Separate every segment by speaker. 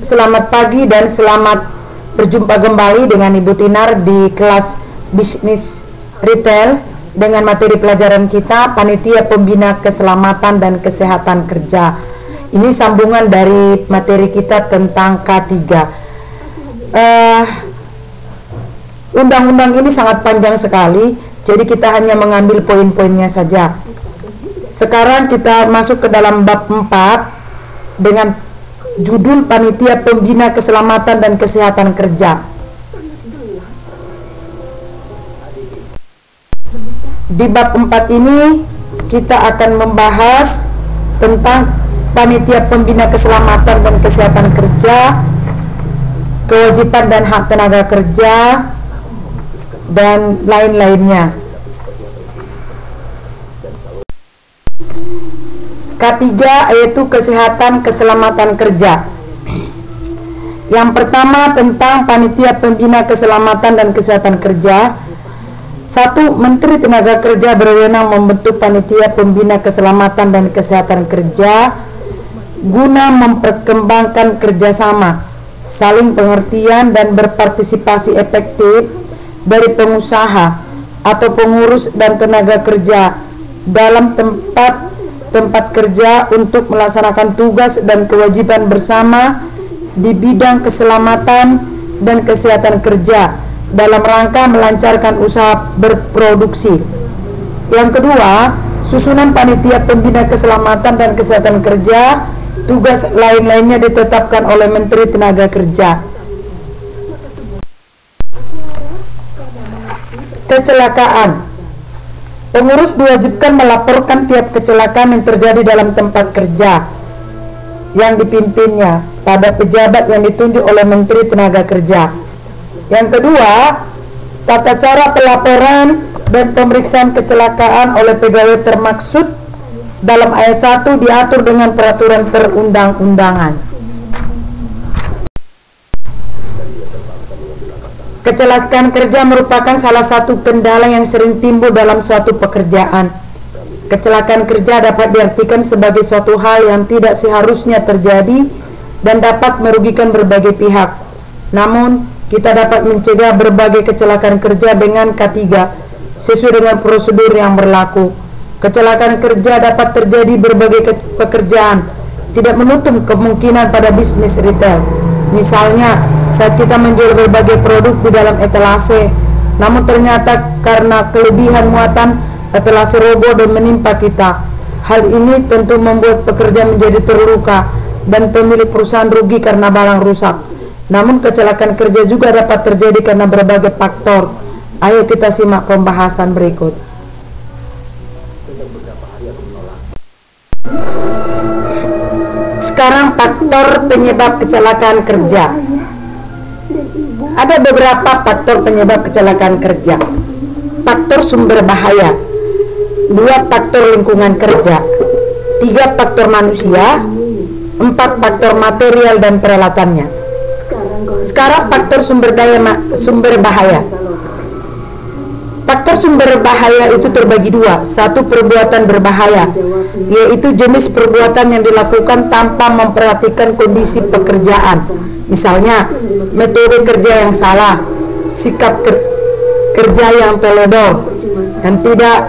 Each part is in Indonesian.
Speaker 1: Selamat pagi dan selamat berjumpa kembali dengan Ibu Tinar di kelas bisnis retail dengan materi pelajaran kita Panitia Pembina Keselamatan dan Kesehatan Kerja. Ini sambungan dari materi kita tentang K3. Undang-undang ini sangat panjang sekali, jadi kita hanya mengambil poin-poinnya saja. Sekarang kita masuk ke dalam bab 4 dengan judul Panitia Pembina Keselamatan dan Kesehatan Kerja. Di bab 4 ini kita akan membahas tentang Panitia Pembina Keselamatan dan Kesehatan Kerja, kewajiban dan hak tenaga kerja, dan lain-lainnya. K3 yaitu kesehatan keselamatan kerja. Yang pertama tentang Panitia Pembina Keselamatan dan Kesehatan Kerja. 1. Menteri Tenaga Kerja berwenang membentuk Panitia Pembina Keselamatan dan Kesehatan Kerja guna memperkembangkan kerjasama, saling pengertian dan berpartisipasi efektif dari pengusaha atau pengurus dan tenaga kerja dalam tempat kerja untuk melaksanakan tugas dan kewajiban bersama di bidang keselamatan dan kesehatan kerja dalam rangka melancarkan usaha berproduksi. Yang kedua, susunan Panitia Pembina Keselamatan dan Kesehatan Kerja, tugas lain-lainnya ditetapkan oleh Menteri Tenaga Kerja. Kecelakaan. Pengurus diwajibkan melaporkan tiap kecelakaan yang terjadi dalam tempat kerja yang dipimpinnya pada pejabat yang ditunjuk oleh Menteri Tenaga Kerja. Yang kedua, tata cara pelaporan dan pemeriksaan kecelakaan oleh pegawai termaksud dalam ayat 1 diatur dengan peraturan perundang-undangan. Kecelakaan kerja merupakan salah satu kendala yang sering timbul dalam suatu pekerjaan. Kecelakaan kerja dapat diartikan sebagai suatu hal yang tidak seharusnya terjadi dan dapat merugikan berbagai pihak. Namun, kita dapat mencegah berbagai kecelakaan kerja dengan K3 sesuai dengan prosedur yang berlaku. Kecelakaan kerja dapat terjadi berbagai pekerjaan, tidak menutup kemungkinan pada bisnis retail. Misalnya, saat kita menjual berbagai produk di dalam etalase, namun ternyata karena kelebihan muatan etalase roboh dan menimpa kita. Hal ini tentu membuat pekerja menjadi terluka dan pemilik perusahaan rugi karena barang rusak. Namun kecelakaan kerja juga dapat terjadi karena berbagai faktor. Ayo kita simak pembahasan berikut. Sekarang faktor penyebab kecelakaan kerja. Ada beberapa faktor penyebab kecelakaan kerja. Faktor sumber bahaya, 2 faktor lingkungan kerja, 3 faktor manusia, 4 faktor material dan peralatannya. Sekarang faktor sumber bahaya. Faktor sumber bahaya itu terbagi 2. 1 perbuatan berbahaya, yaitu jenis perbuatan yang dilakukan tanpa memperhatikan kondisi pekerjaan. Misalnya, metode kerja yang salah, sikap kerja yang teledor, dan tidak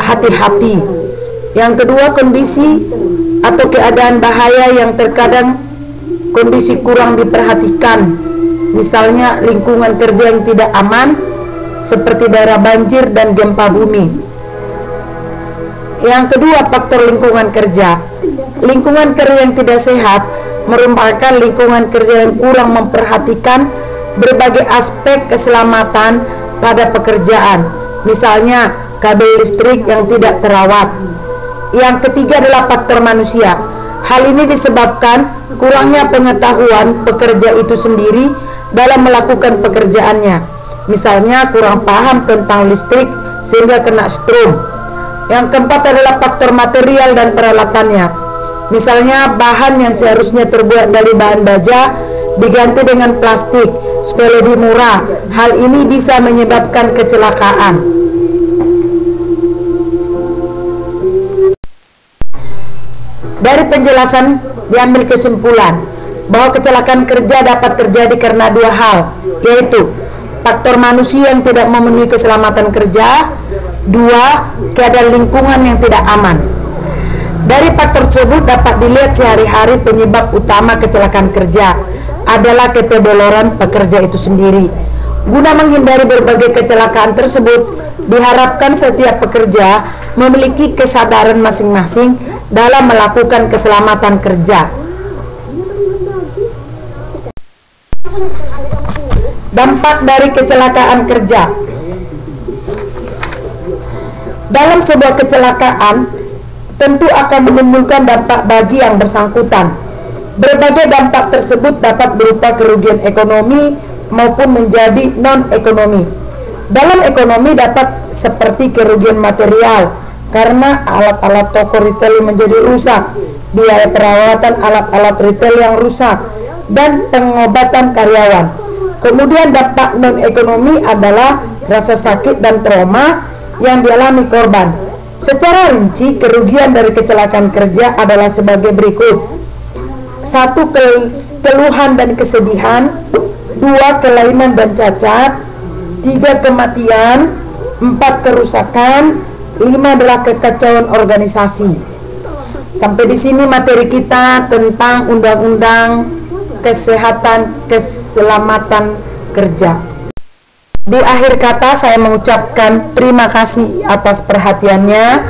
Speaker 1: hati-hati. Yang kedua, kondisi atau keadaan bahaya yang terkadang kondisi kurang diperhatikan. Misalnya, lingkungan kerja yang tidak aman, seperti daerah banjir dan gempa bumi. Yang kedua, faktor lingkungan kerja. Lingkungan kerja yang tidak sehat merupakan lingkungan kerja yang kurang memperhatikan berbagai aspek keselamatan pada pekerjaan, misalnya kabel listrik yang tidak terawat. Yang ketiga adalah faktor manusia. Hal ini disebabkan kurangnya pengetahuan pekerja itu sendiri dalam melakukan pekerjaannya, misalnya kurang paham tentang listrik sehingga kena strom. Yang keempat adalah faktor material dan peralatannya. Misalnya bahan yang seharusnya terbuat dari bahan baja diganti dengan plastik supaya lebih murah. Hal ini bisa menyebabkan kecelakaan. Dari penjelasan diambil kesimpulan bahwa kecelakaan kerja dapat terjadi karena dua hal, yaitu faktor manusia yang tidak memenuhi keselamatan kerja, dua, keadaan lingkungan yang tidak aman. Dari faktor tersebut dapat dilihat sehari-hari penyebab utama kecelakaan kerja adalah ketidakdoloran pekerja itu sendiri. Guna menghindari berbagai kecelakaan tersebut, diharapkan setiap pekerja memiliki kesadaran masing-masing dalam melakukan keselamatan kerja. Dampak dari kecelakaan kerja. Dalam sebuah kecelakaan tentu akan menimbulkan dampak bagi yang bersangkutan. Berbagai dampak tersebut dapat berupa kerugian ekonomi maupun menjadi non-ekonomi. Dalam ekonomi dapat seperti kerugian material karena alat-alat toko retail menjadi rusak, biaya perawatan alat-alat retail yang rusak, dan pengobatan karyawan. Kemudian dampak non-ekonomi adalah rasa sakit dan trauma yang dialami korban. Secara rinci, kerugian dari kecelakaan kerja adalah sebagai berikut: 1. Keluhan dan kesedihan, 2. kelainan dan cacat, 3. kematian, 4. kerusakan, 5 adalah kekacauan organisasi. Sampai di sini materi kita tentang Undang-Undang Kesehatan Keselamatan Kerja. Di akhir kata saya mengucapkan terima kasih atas perhatiannya.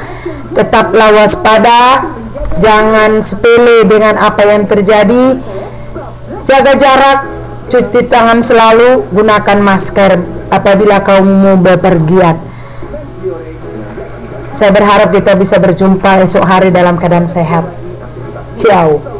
Speaker 1: Tetaplah waspada, jangan sepele dengan apa yang terjadi. Jaga jarak, cuci tangan selalu, gunakan masker apabila kamu mau bepergian. Saya berharap kita bisa berjumpa esok hari dalam keadaan sehat. Ciao.